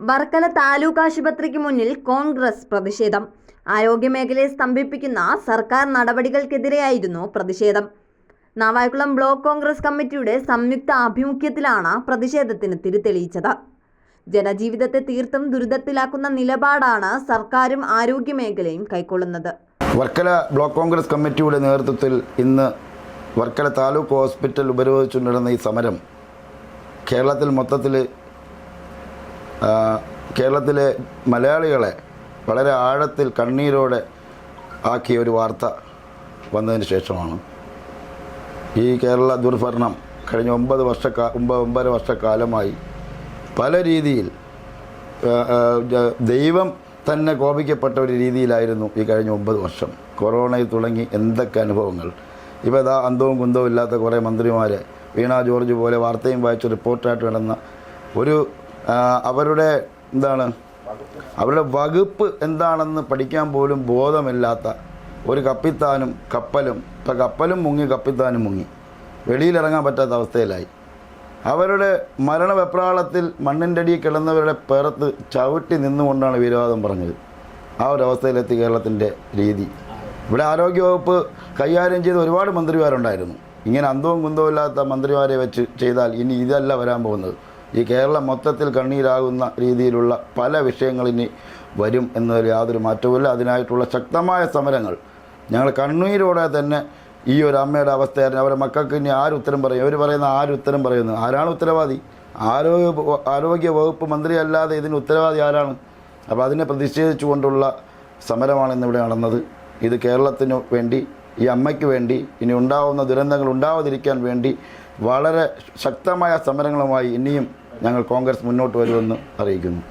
വർക്കല താലൂക്ക് ആശുപത്രിക്ക് മുന്നിൽ കോൺഗ്രസ് പ്രതിഷേധം. ആരോഗ്യമേഖലയെ സ്തംഭിപ്പിക്കുന്ന സർക്കാർ നടപടികൾക്കെതിരെയായിരുന്നു പ്രതിഷേധം. നാവായിക്കുളം ബ്ലോക്ക് കോൺഗ്രസ് കമ്മിറ്റിയുടെ സംയുക്ത ആഭിമുഖ്യത്തിലാണ് പ്രതിഷേധത്തിന് തിരിതെളിയിച്ചത്. ജനജീവിതത്തെ തീർത്തും ദുരിതത്തിലാക്കുന്ന നിലപാടാണ് സർക്കാരും ആരോഗ്യമേഖലയും കൈക്കൊള്ളുന്നത്. വർക്കല ബ്ലോക്ക് കോൺഗ്രസ് കമ്മിറ്റിയുടെ നേതൃത്വത്തിൽ ഇന്ന് വർക്കല താലൂക്ക് ഹോസ്പിറ്റൽ ഉപരോധിച്ചു നടന്ന ഈ സമരം കേരളത്തിലെ മലയാളികളെ വളരെ ആഴത്തിൽ കണ്ണീരോടെ ആക്കിയ ഒരു വാർത്ത വന്നതിന് ശേഷമാണ് ഈ കേരള ദുർഭരണം കഴിഞ്ഞ 9 വർഷക്കാലമായി പല രീതിയിൽ ദൈവം തന്നെ കോപിക്കപ്പെട്ട ഒരു രീതിയിലായിരുന്നു ഈ കഴിഞ്ഞ 9 വർഷം. കൊറോണയിൽ തുടങ്ങി എന്തൊക്കെ അനുഭവങ്ങൾ. ഇപ്പോൾ ഇതാ അന്തവും കുന്തവും ഇല്ലാത്ത കുറേ മന്ത്രിമാരെ വീണ ജോർജ് പോലെ വാർത്തയും വായിച്ച് റിപ്പോർട്ടായിട്ട് കിടന്ന ഒരു അവരുടെ വകുപ്പ് എന്താണെന്ന് പഠിക്കാൻ പോലും ബോധമില്ലാത്ത ഒരു കപ്പിത്താനും കപ്പലും, ഇപ്പം കപ്പലും മുങ്ങി കപ്പിത്താനും മുങ്ങി വെളിയിലിറങ്ങാൻ പറ്റാത്ത അവസ്ഥയിലായി. അവരുടെ മരണവെപ്രാളത്തിൽ മണ്ണിൻ്റെ അടിയിൽ കിടന്നവരുടെ പേരത്ത് ചവിട്ടി നിന്നുകൊണ്ടാണ് വീരവാദം പറഞ്ഞത്. ആ ഒരു അവസ്ഥയിലെത്തി കേരളത്തിൻ്റെ രീതി. ഇവിടെ ആരോഗ്യവകുപ്പ് കൈകാര്യം ചെയ്ത ഒരുപാട് മന്ത്രിമാരുണ്ടായിരുന്നു. ഇങ്ങനെ അന്തവും കുന്തവും ഇല്ലാത്ത മന്ത്രിമാരെ വെച്ച് ചെയ്താൽ ഇനി ഇതല്ല വരാൻ പോകുന്നത്. ഈ കേരളം മൊത്തത്തിൽ കണ്ണീരാകുന്ന രീതിയിലുള്ള പല വിഷയങ്ങളിനി വരും എന്നതിൽ യാതൊരു മാറ്റവുമില്ല. അതിനായിട്ടുള്ള ശക്തമായ സമരങ്ങൾ ഞങ്ങൾ കണ്ണീരോടെ തന്നെ ഈ ഒരു അമ്മയുടെ അവസ്ഥയായിരുന്നു. അവരുടെ മക്കൾക്ക് ഇനി ആര് ഉത്തരം പറയും? അവർ പറയുന്ന ആര് ഉത്തരം പറയുന്നു? ആരാണ് ഉത്തരവാദി? ആരോഗ്യ വകുപ്പ് മന്ത്രിയല്ലാതെ ഇതിന് ഉത്തരവാദി ആരാണ്? അപ്പോൾ അതിനെ പ്രതിഷേധിച്ചുകൊണ്ടുള്ള സമരമാണ് ഇന്നിവിടെ നടന്നത്. ഇത് കേരളത്തിന് വേണ്ടി, ഈ അമ്മയ്ക്ക് വേണ്ടി, ഇനി ഉണ്ടാവുന്ന ദുരന്തങ്ങൾ ഉണ്ടാവാതിരിക്കാൻ വേണ്ടി വളരെ ശക്തമായ സമരങ്ങളുമായി ഇനിയും ഞങ്ങൾ കോൺഗ്രസ് മുന്നോട്ട് വരുമെന്ന് അറിയിക്കുന്നു.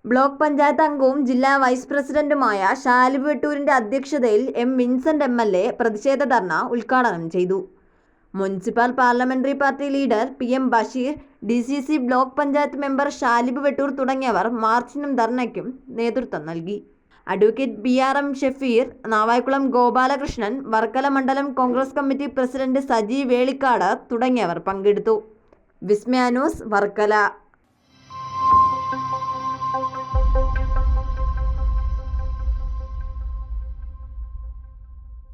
ബ്ലോക്ക് പഞ്ചായത്ത് അംഗവും ജില്ലാ വൈസ് പ്രസിഡന്റുമായ ഷാലിബ് വെട്ടൂരിന്റെ അധ്യക്ഷതയിൽ എം വിൻസെന്റ് MLA പ്രതിഷേധ ധർണ ഉദ്ഘാടനം ചെയ്തു. Municipal parliamentary party leader PM Basheer, DCC block panchayat member Shalib Vettoor തുടങ്ങിയവർ മാർച്ചിനും ധർണയ്ക്കും നേതൃത്വം നൽകി. അഡ്വക്കേറ്റ് BRM ഷഫീർ, നാവായിക്കുളം ഗോപാലകൃഷ്ണൻ, വർക്കല മണ്ഡലം കോൺഗ്രസ് കമ്മിറ്റി പ്രസിഡന്റ് സജി വേളിക്കാട് തുടങ്ങിയവർ പങ്കെടുത്തു. വിസ്മയ ന്യൂസ്, വർക്കല.